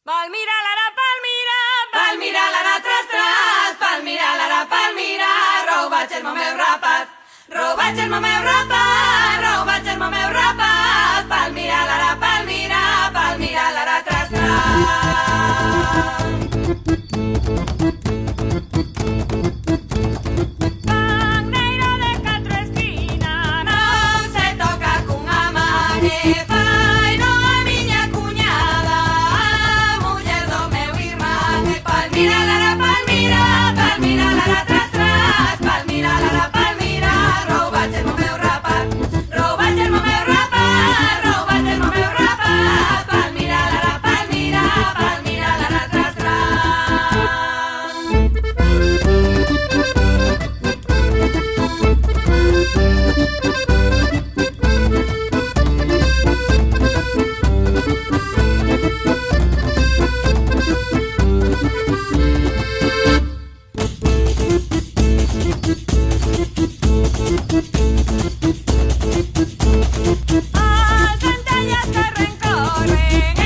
Palmira, lara, Palmira, Palmira, lara, tras, tras, Palmira, lara, Palmira, robaig el meu rapat, robaig el meu rapat, robaig el meu rapat, Palmira, lara, Palmira, Palmira, lara, tras, tras. Pandeiro de catro esquina, Non se toca cunha man e fai no a miña cuñada, a muller do meu irmán. E Palmira, lara, Palmira, Palmira, lara, tras, tras, Palmira, lara, Palmira, robaig el meu rapat, robaig el meu rapat, robaig el meu rapat, Palmira, lara, Palmira, Palmira, lara, tras, tras. as centellas que rencorren